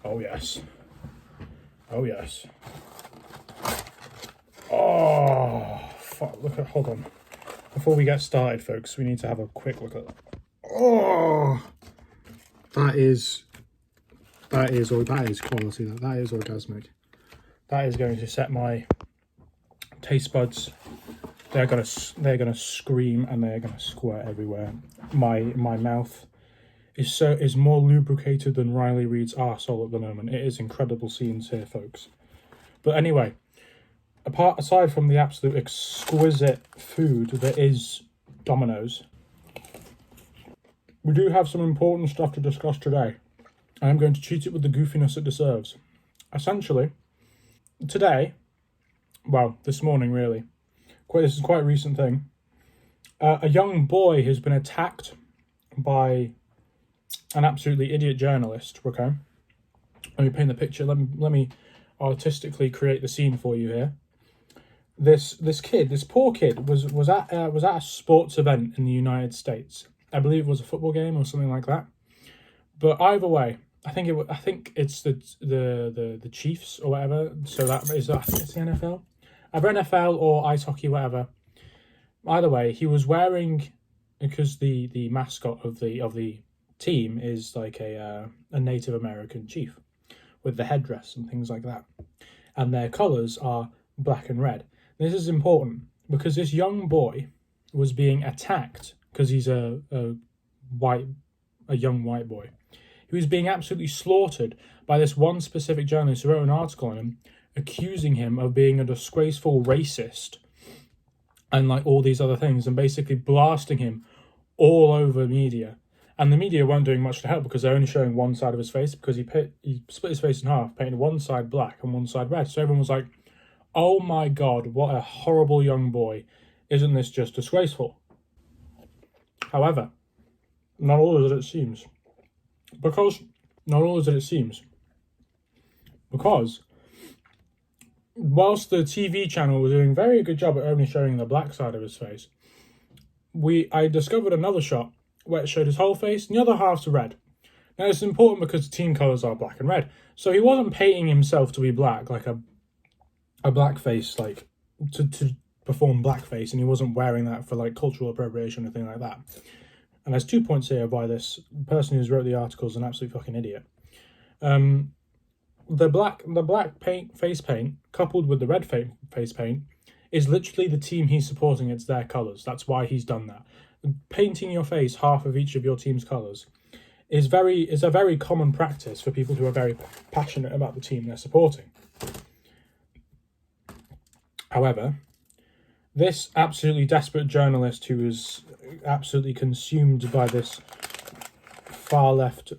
Oh, yes. Oh, yes. Oh, fuck. Look at, hold on. Before we get started, folks, we need to have a quick look at that. Oh, that is quality. That is orgasmic. That is going to set my taste buds. They're gonna scream and they're gonna squirt everywhere. My mouth is more lubricated than Riley Reid's arsehole at the moment. It is incredible scenes here, folks. But anyway, aside from the absolute exquisite food that is Domino's, we do have some important stuff to discuss today. I am going to treat it with the goofiness it deserves. Essentially, today, well, this morning really, this is quite a recent thing, a young boy has been attacked by an absolutely idiot journalist, okay? Let me paint the picture, let me artistically create the scene for you here. This poor kid was at a sports event in the United States. I believe it was a football game or something like that. But either way, I think it's the Chiefs or whatever. So I think it's the NFL, either NFL or ice hockey, whatever. Either way, he was wearing, because the mascot of the team is like a Native American chief with the headdress and things like that, and their colours are black and red. This is important because this young boy was being attacked because he's a young white boy. He was being absolutely slaughtered by this one specific journalist who wrote an article on him, accusing him of being a disgraceful racist and like all these other things, and basically blasting him all over media. And the media weren't doing much to help because they're only showing one side of his face, because he split his face in half, painted one side black and one side red. So everyone was like, oh my God, what a horrible young boy. Isn't this just disgraceful? However, not all is as it seems. Because whilst the TV channel was doing a very good job at only showing the black side of his face, I discovered another shot where it showed his whole face and the other half's red. Now it's important because the team colours are black and red. So he wasn't painting himself to be black, like a blackface, like to perform blackface, and he wasn't wearing that for like cultural appropriation or anything like that. And there's 2 points here why this person who's wrote the article is an absolute fucking idiot. The black face paint coupled with the red face paint is literally the team he's supporting. It's their colours. That's why he's done that. Painting your face half of each of your team's colours is a very common practice for people who are very passionate about the team they're supporting. However, this absolutely desperate journalist who is absolutely consumed by this far left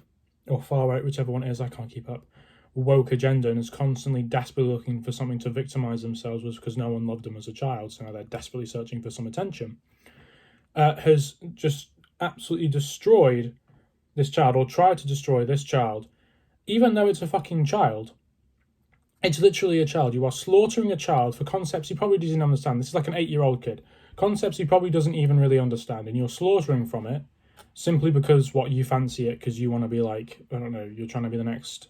or far right, whichever one it is, I can't keep up, woke agenda, and is constantly desperately looking for something to victimise themselves with because no one loved them as a child, so now they're desperately searching for some attention, has just absolutely destroyed this child, or tried to destroy this child, even though it's a fucking child. It's literally a child. You are slaughtering a child for concepts he probably doesn't understand. This is like an 8-year-old kid. Concepts he probably doesn't even really understand, and you're slaughtering from it simply because you fancy it, because you want to be like, I don't know, you're trying to be the next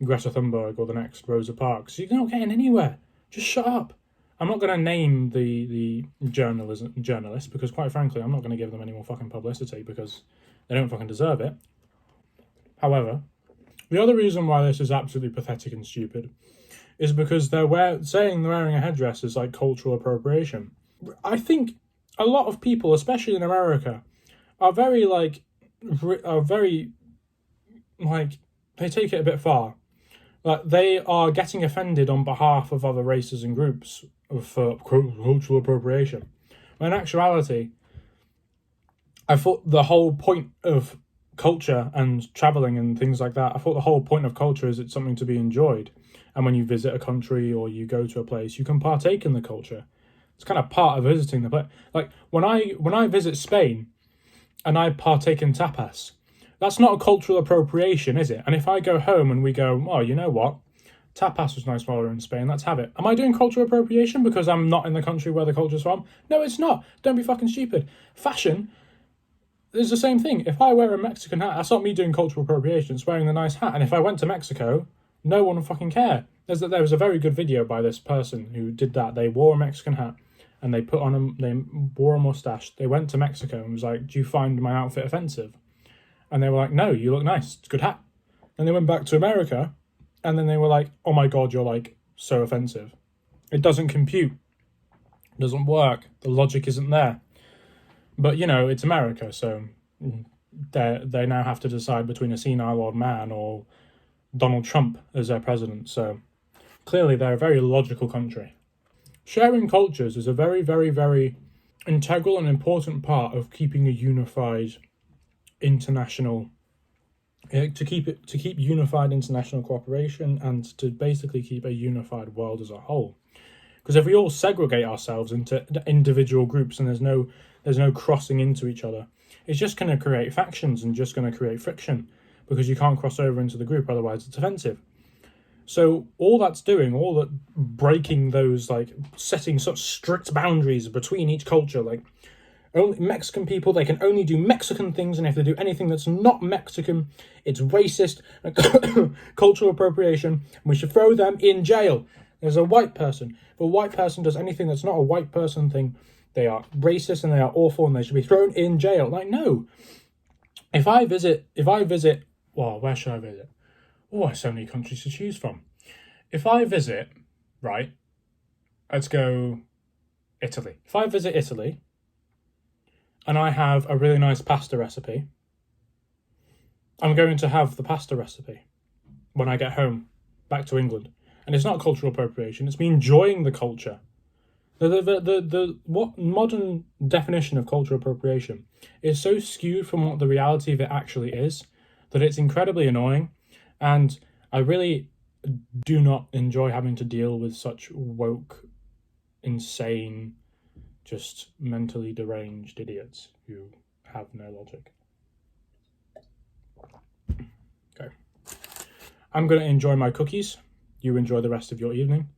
Greta Thunberg or the next Rosa Parks. You're not getting anywhere. Just shut up. I'm not going to name the journalist because, quite frankly, I'm not going to give them any more fucking publicity because they don't fucking deserve it. However, the other reason why this is absolutely pathetic and stupid is because saying they're wearing a headdress is like cultural appropriation. I think a lot of people, especially in America, are very they take it a bit far. Like, they are getting offended on behalf of other races and groups for cultural appropriation. When in actuality, I thought the whole point of culture and travelling and things like that, I thought the whole point of culture is it's something to be enjoyed. And when you visit a country or you go to a place, you can partake in the culture. It's kind of part of visiting the place. Like, when I visit Spain and I partake in tapas, that's not a cultural appropriation, is it? And if I go home and we go, oh, you know what? Tapas was nice while we were in Spain, let's have it. Am I doing cultural appropriation because I'm not in the country where the culture's from? No, it's not. Don't be fucking stupid. Fashion It's the same thing. If I wear a Mexican hat, that's not me doing cultural appropriation. It's wearing the nice hat. And if I went to Mexico, no one would fucking care. There was a very good video by this person who did that. They wore a Mexican hat and they wore a mustache. They went to Mexico and was like, "Do you find my outfit offensive?" And they were like, "No, you look nice. It's a good hat." And they went back to America and then they were like, "Oh my God, you're like so offensive." It doesn't compute. It doesn't work. The logic isn't there. But, you know, it's America, so they now have to decide between a senile old man or Donald Trump as their president. So clearly they're a very logical country. Sharing cultures is a very, very, very integral and important part of keeping a unified international, to keep unified international cooperation and to basically keep a unified world as a whole. Because if we all segregate ourselves into individual groups and there's no crossing into each other, it's just going to create factions and just going to create friction because you can't cross over into the group, otherwise it's offensive. So all that's doing, all that breaking those, like setting such strict boundaries between each culture, like only Mexican people, they can only do Mexican things, and if they do anything that's not Mexican, it's racist, cultural appropriation, and we should throw them in jail. There's a white person. If a white person does anything that's not a white person thing, they are racist and they are awful and they should be thrown in jail. Like, no. If I visit, well, where should I visit? Oh, there's so many countries to choose from. If I visit, right, let's go Italy. If I visit Italy and I have a really nice pasta recipe, I'm going to have the pasta recipe when I get home back to England. And it's not cultural appropriation, it's me enjoying the culture. What modern definition of cultural appropriation is so skewed from what the reality of it actually is that it's incredibly annoying. And I really do not enjoy having to deal with such woke, insane, just mentally deranged idiots who have no logic. Okay. I'm going to enjoy my cookies. You enjoy the rest of your evening.